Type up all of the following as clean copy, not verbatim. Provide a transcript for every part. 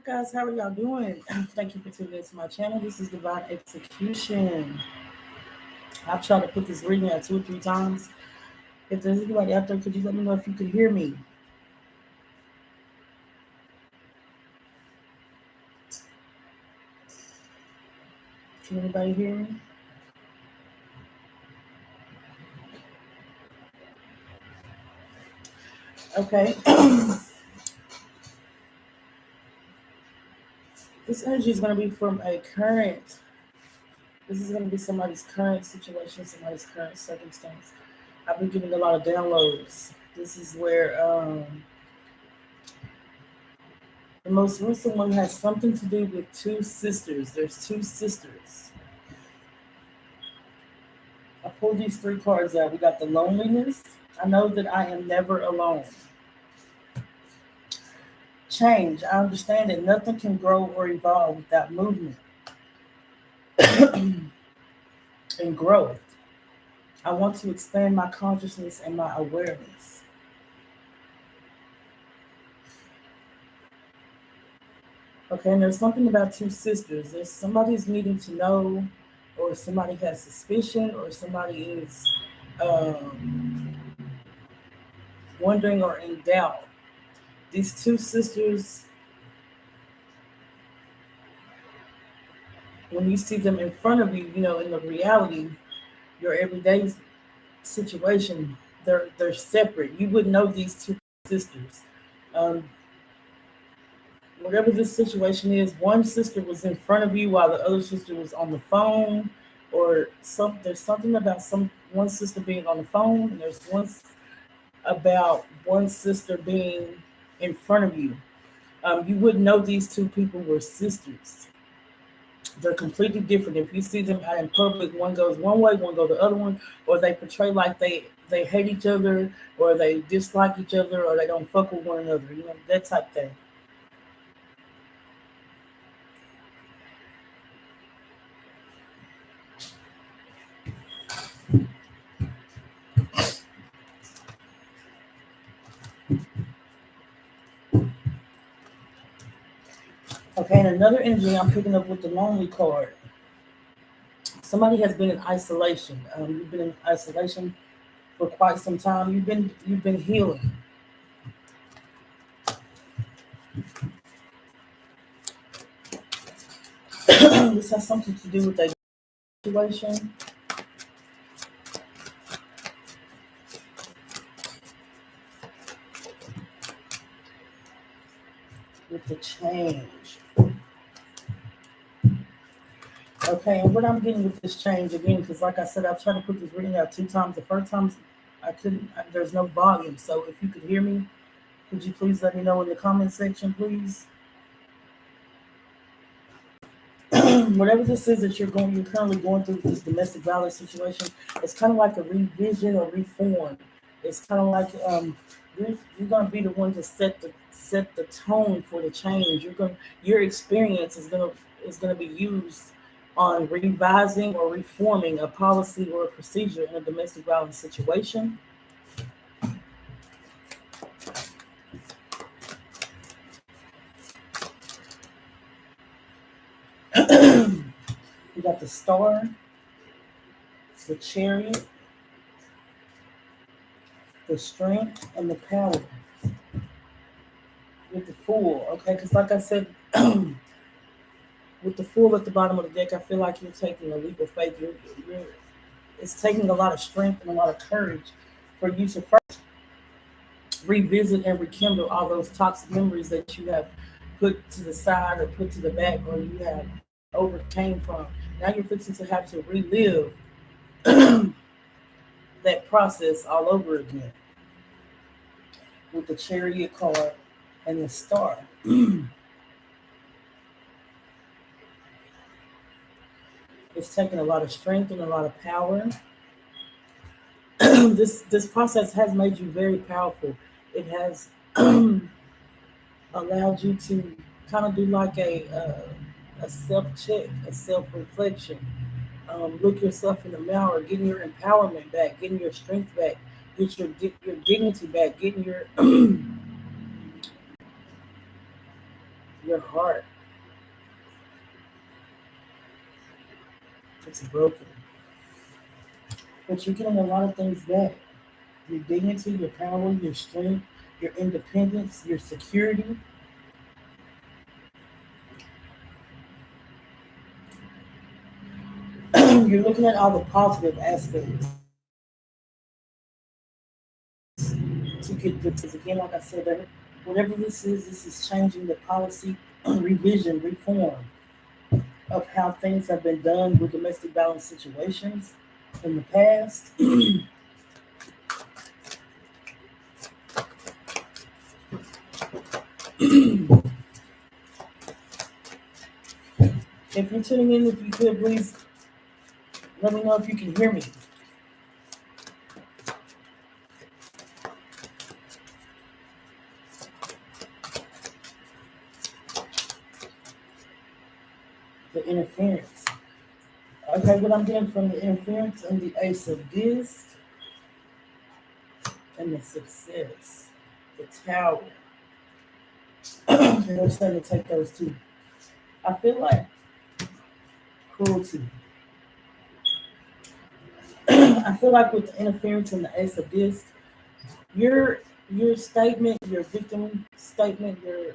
Guys, how are y'all doing? Thank you for tuning into my channel. This is Divine Execution. I've tried to put this reading out 2 or 3 times. If there's anybody out there, could you let me know if you can hear me? Can anybody hear me? Okay. This energy is going to be from a current. This is going to be somebody's current situation, somebody's current circumstance. I've been getting a lot of downloads. This is where the most recent one has something to do with two sisters. There's two sisters. I pulled these 3 cards out. We got the loneliness. I know that I am never alone. Change. I understand that nothing can grow or evolve without movement and growth. I want to expand my consciousness and my awareness. Okay, and there's something about two sisters. There's somebody's needing to know, or somebody has suspicion, or somebody is wondering or in doubt. These two sisters, when you see them in front of you, in the reality, your everyday situation, they're separate. You wouldn't know these two sisters. Um, Whatever this situation is, one sister was in front of you while the other sister was on the phone, or there's something about one sister being on the phone, and there's one about one sister being in front of you. You wouldn't know these two people were sisters. They're completely different. If you see them out in public, one goes one way, one goes the other one, or they portray like they hate each other, or they dislike each other, or they don't fuck with one another. That type thing. Okay, and another energy I'm picking up with the lonely card. Somebody has been in isolation. You've been in isolation for quite some time. You've been healing. This has something to do with that situation. With the change. Okay, and what I'm getting with this change again, because like I said, I've tried to put this reading out 2 times. The first time I couldn't, there's no volume. So if you could hear me, could you please let me know in the comment section, please? Whatever this is that you're currently going through this domestic violence situation, it's kind of like a revision or reform. It's kind of like you're going to be the one to set the tone for the change. Your experience is going to be used on revising or reforming a policy or a procedure in a domestic violence situation. You got the Star, the Chariot, the Strength, and the Power. With the Fool, okay? Because like I said, with the Fool at the bottom of the deck, I feel like you're taking a leap of faith. It's taking a lot of strength and a lot of courage for you to first revisit and rekindle all those toxic memories that you have put to the side or put to the back, or you have overcame from. Now you're fixing to have to relive that process all over again with the Chariot card and the Star. It's taking a lot of strength and a lot of power. This process has made you very powerful. It has allowed you to kind of do like a self check, a self reflection. Look yourself in the mirror, getting your empowerment back, getting your strength back, get your dignity back, getting your Your heart, it's broken. But you're getting a lot of things back. Your dignity, your power, your strength, your independence, your security. You're looking at all the positive aspects to get this. Again, like I said, whatever this is changing the policy, revision, reform of how things have been done with domestic violence situations in the past. If you're tuning in, if you could please let me know if you can hear me. The interference. Okay, what I'm getting from the interference and the ace of disc and the success, the tower. And we're starting to take those two. I feel like cruelty. I feel like with the interference and the ace of disc, your statement, your victim statement, your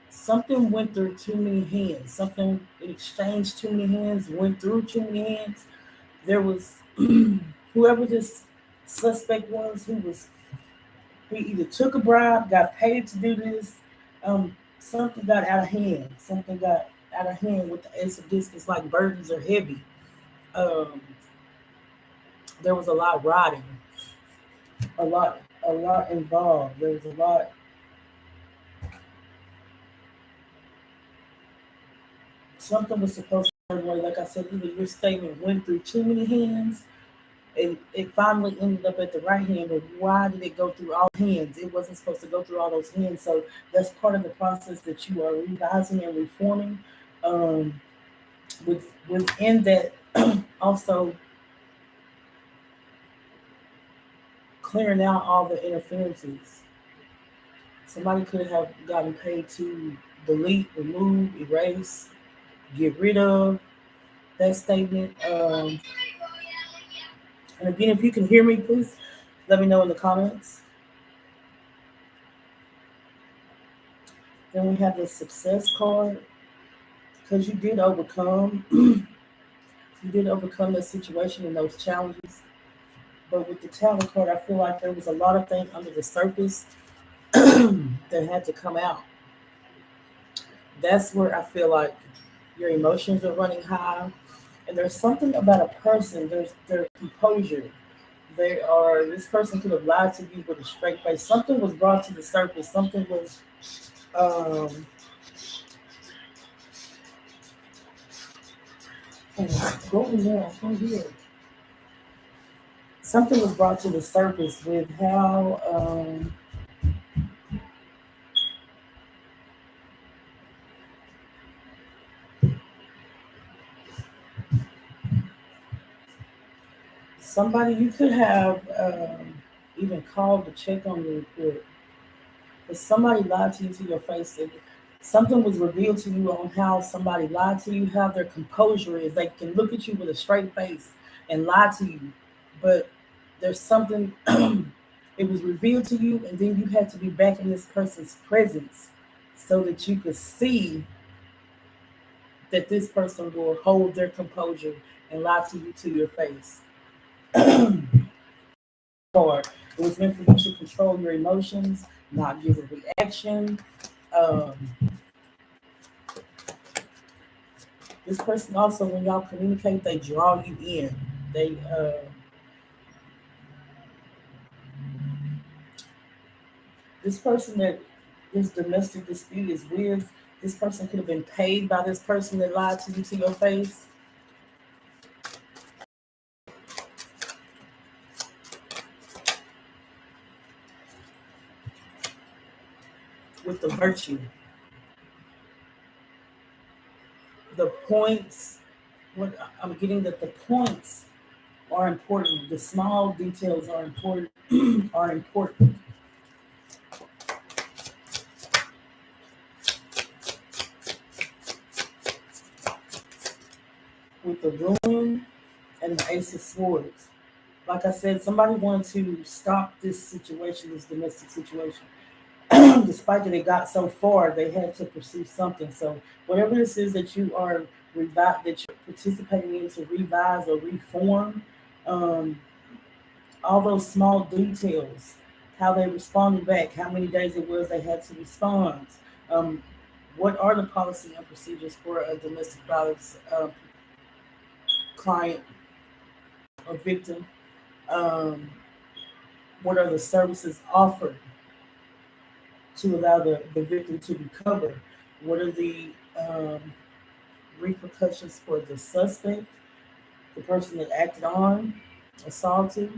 something went through too many hands. Something it exchanged too many hands, went through too many hands. There was whoever this suspect was, who either took a bribe, got paid to do this. Something got out of hand. Something got out of hand with the ace of disc. It's like burdens are heavy. Um, there was a lot riding, a lot involved. There was a lot. Something was supposed to be like I said, either your statement went through too many hands and it finally ended up at the right hand, but why did it go through all hands? It wasn't supposed to go through all those hands. So that's part of the process that you are revising and reforming. Um, within that, also clearing out all the interferences. Somebody could have gotten paid to delete, remove, erase, get rid of that statement. And again, if you can hear me, please let me know in the comments. Then we have the success card because you did overcome. You did overcome the situation and those challenges. But with the talent card, I feel like there was a lot of things under the surface that had to come out. That's where I feel like your emotions are running high. And there's something about a person, there's their composure. This person could have lied to you with a straight face. Something was brought to the surface. Something was, um, go in there, I can't hear. Something was brought to the surface with how, somebody you could have even called to check on your report. But somebody lied to you to your face. Something was revealed to you on how somebody lied to you, how their composure is. They can look at you with a straight face and lie to you, but there's something. It was revealed to you, and then you had to be back in this person's presence so that you could see that this person will hold their composure and lie to you to your face. Or it was meant for you to control your emotions, not give a reaction. Um, this person also, when y'all communicate, they draw you in. They this person that this domestic dispute is with, this person could have been paid by this person that lied to you to your face. With the virtue, the points. What I'm getting that the points are important. The small details are important. Are important. with the ruin and the ace of swords. Like I said, somebody wanted to stop this situation, this domestic situation. Despite that it got so far, they had to pursue something. So whatever this is that you are that you're participating in to revise or reform, um, all those small details, how they responded back, how many days it was they had to respond, um, what are the policy and procedures for a domestic violence client or victim, um, what are the services offered to allow the victim to recover, what are the repercussions for the suspect, the person that acted on, assaulted.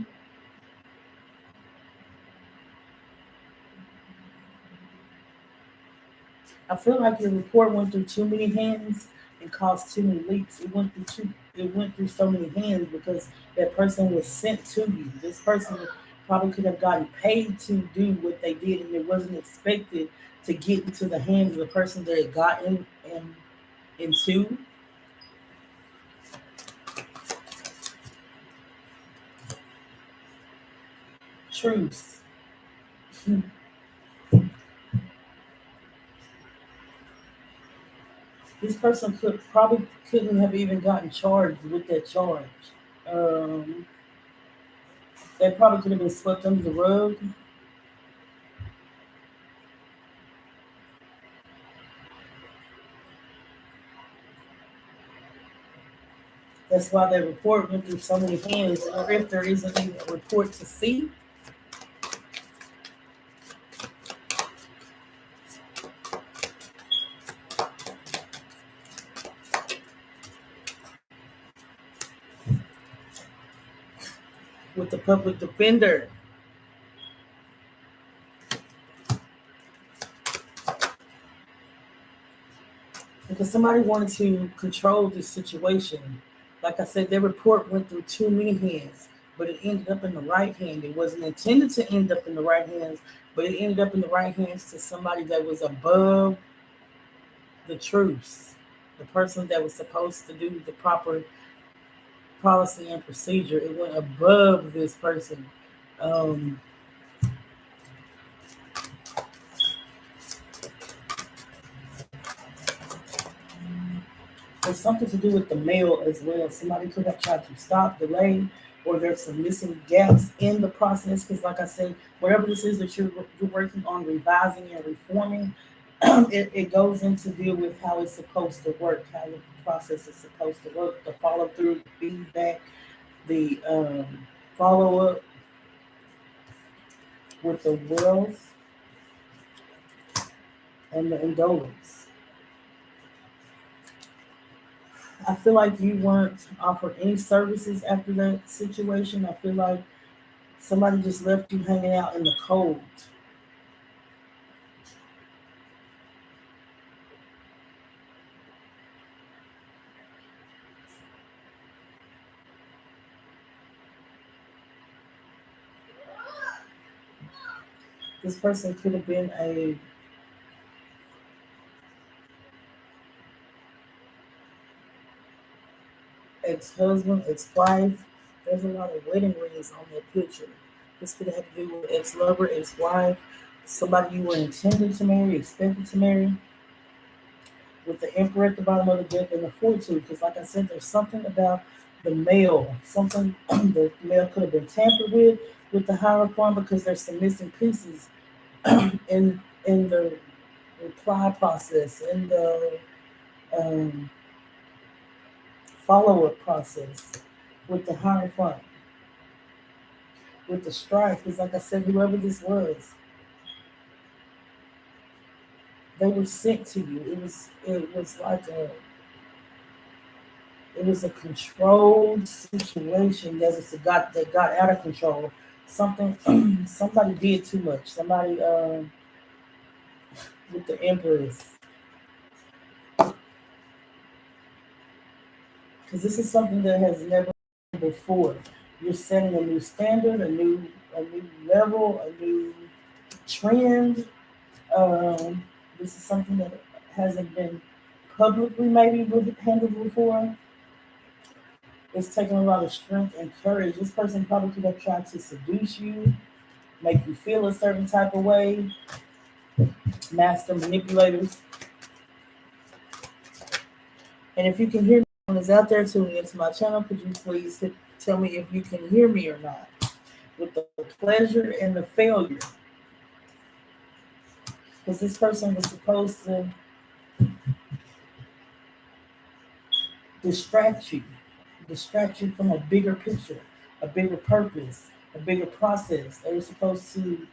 I feel like your report went through too many hands and caused too many leaks. It went through so many hands because that person was sent to you. This person probably could have gotten paid to do what they did, and it wasn't expected to get into the hands of the person that it got into. Truth. This person couldn't have even gotten charged with that charge. Um, that probably could have been swept under the rug. That's why that report went through so many hands, or if there isn't even a report to see. With the public defender. Because somebody wanted to control this situation. Like I said, their report went through too many hands, but it ended up in the right hand. It wasn't intended to end up in the right hands, but it ended up in the right hands to somebody that was above the truth, the person that was supposed to do the proper policy and procedure. It went above this person. Um, there's something to do with the mail as well. Somebody could have tried to stop, delay, or there's some missing gaps in the process. Because, like I said, whatever this is that you're working on revising and reforming, it goes into deal with how it's supposed to work, how the process is supposed to work, the follow through, the feedback, the follow up with the wills and the indolence. I feel like you weren't offered any services after that situation. I feel like somebody just left you hanging out in the cold. This person could have been a ex-husband, ex-wife. There's a lot of wedding rings on that picture. This could have to do with ex-lover, ex-wife, somebody you were intended to marry, expected to marry, with the emperor at the bottom of the deck and the fortune. Because, like I said, there's something about the mail. Something the mail could have been tampered with the Hierophant because there's some missing pieces in the reply process, in the um, follow-up process with the Hierophant, with the strife. Because, like I said, whoever this was, they were sent to you. It was like a controlled situation that got out of control. Something somebody did too much. Somebody with the empress, because this is something that has never been before. You're setting a new standard, a new level, a new trend. This is something that hasn't been publicly maybe handled before. It's taking a lot of strength and courage. This person probably could have tried to seduce you, make you feel a certain type of way, master manipulators. And if you can hear me, someone is out there tuning into my channel, could you please tell me if you can hear me or not? With the pleasure and the failure. Because this person was supposed to distract you from a bigger picture, a bigger purpose, a bigger process. They were supposed to,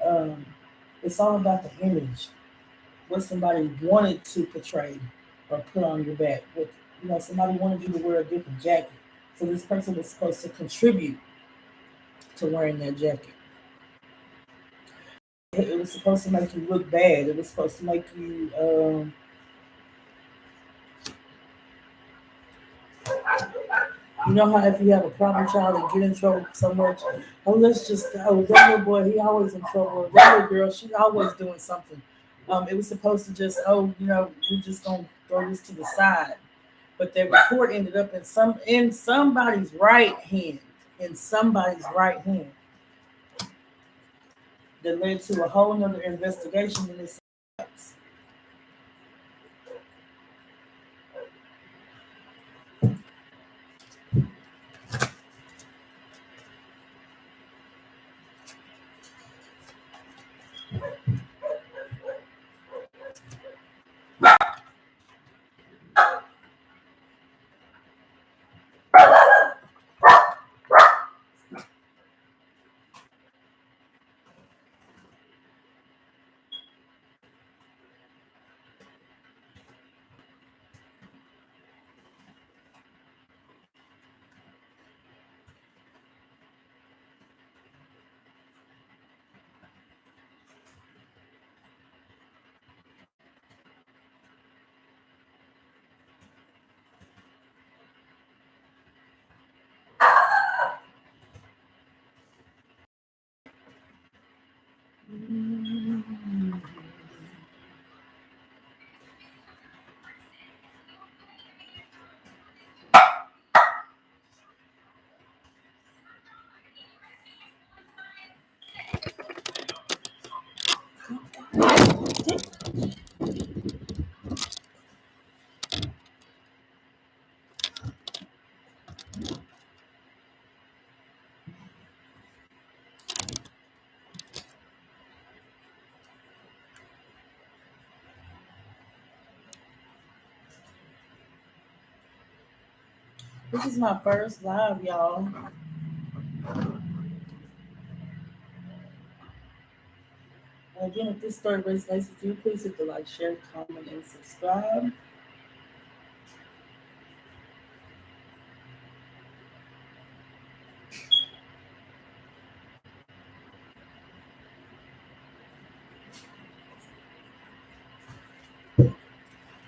um, it's all about the image, what somebody wanted to portray or put on your back. What, somebody wanted you to wear a different jacket. So this person was supposed to contribute to wearing that jacket. It was supposed to make you look bad. It was supposed to make you, you know how if you have a problem child and get in trouble so much, oh let's just that little boy, he always in trouble. That little girl, she always doing something. It was supposed to just, we just gonna throw this to the side. But that report ended up in somebody's right hand. In somebody's right hand. That led to a whole nother investigation in this. This is my first live, y'all. And again, if this story resonates with you, please hit the like, share, comment, and subscribe.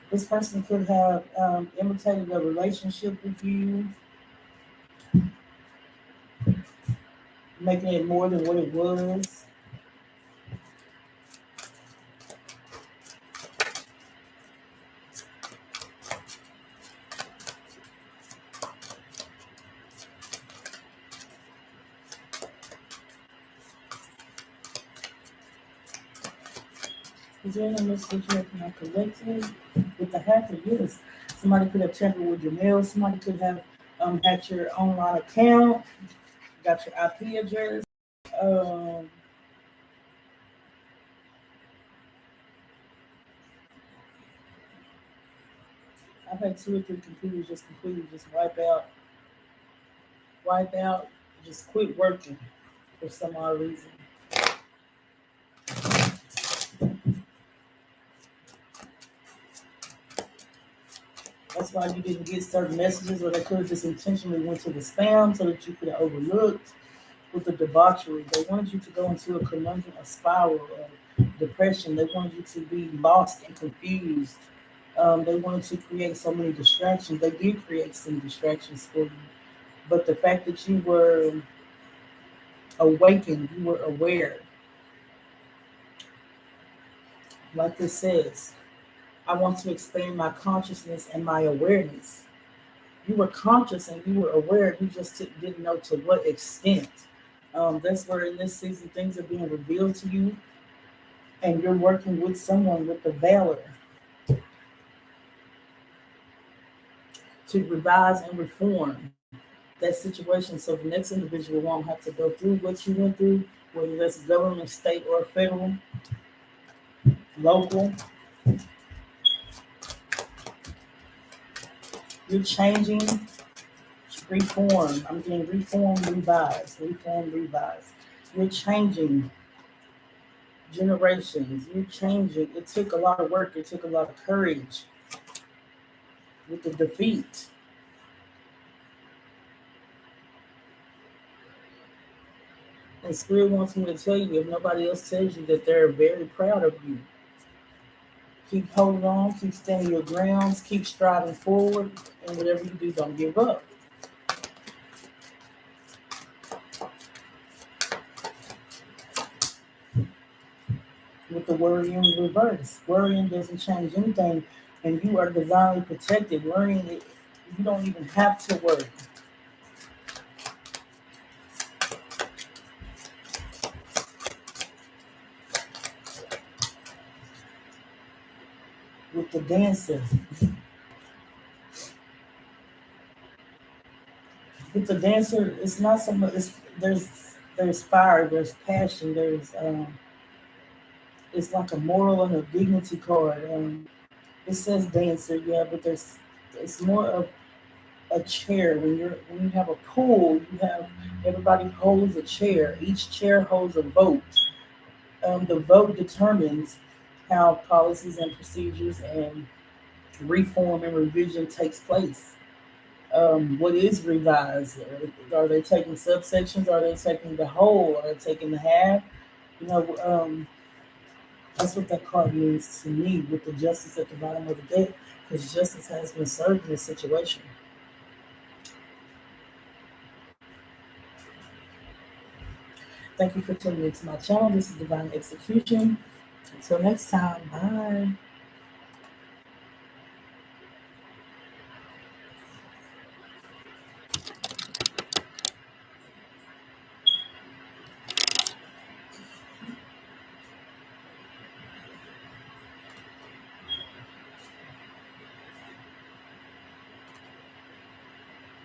This person could have imitated a relationship with you, making it more than what it was. Is there any message you have not collected? With the half of this, somebody could have tampered with your mail. Somebody could have had your online account, got your IP address. I've had 2 or 3 computers just completely just wipe out, just quit working for some odd reason. That's why you didn't get certain messages, or they could have just intentionally went to the spam so that you could have overlooked with the debauchery. They wanted you to go into a conundrum, a spiral of depression. They wanted you to be lost and confused. They wanted to create so many distractions. They did create some distractions for you. But the fact that you were awakened, you were aware, like this says, I want to expand my consciousness and my awareness. you were conscious and you were aware, you just didn't know to what extent. That's where in this season things are being revealed to you, and you're working with someone with the valor to revise and reform that situation so the next individual won't have to go through what you went through, whether that's government, state, or federal, local. You're changing, reform. I'm getting reform, revise, reform, revise. You're changing generations. You're changing. It took a lot of work. It took a lot of courage with the defeat. And Spirit wants me to tell you, if nobody else tells you, that they're very proud of you. Keep holding on, keep standing your grounds, keep striving forward, and whatever you do, don't give up. With the worrying reverse, worrying doesn't change anything, and you are divinely protected. Worrying, you don't even have to worry. With the dancer, it's not so much. There's fire, there's passion, it's like a moral and a dignity card. It says dancer, yeah, but it's more of a chair. When you have a pool, you have everybody holds a chair. Each chair holds a vote. The vote determines how policies and procedures and reform and revision takes place. What is revised? Are they taking subsections? Are they taking the whole? Are they taking the half? You know, that's what that card means to me with the justice at the bottom of the deck, because justice has been served in this situation. Thank you for tuning into my channel. This is Divine Execution. Until next time, bye.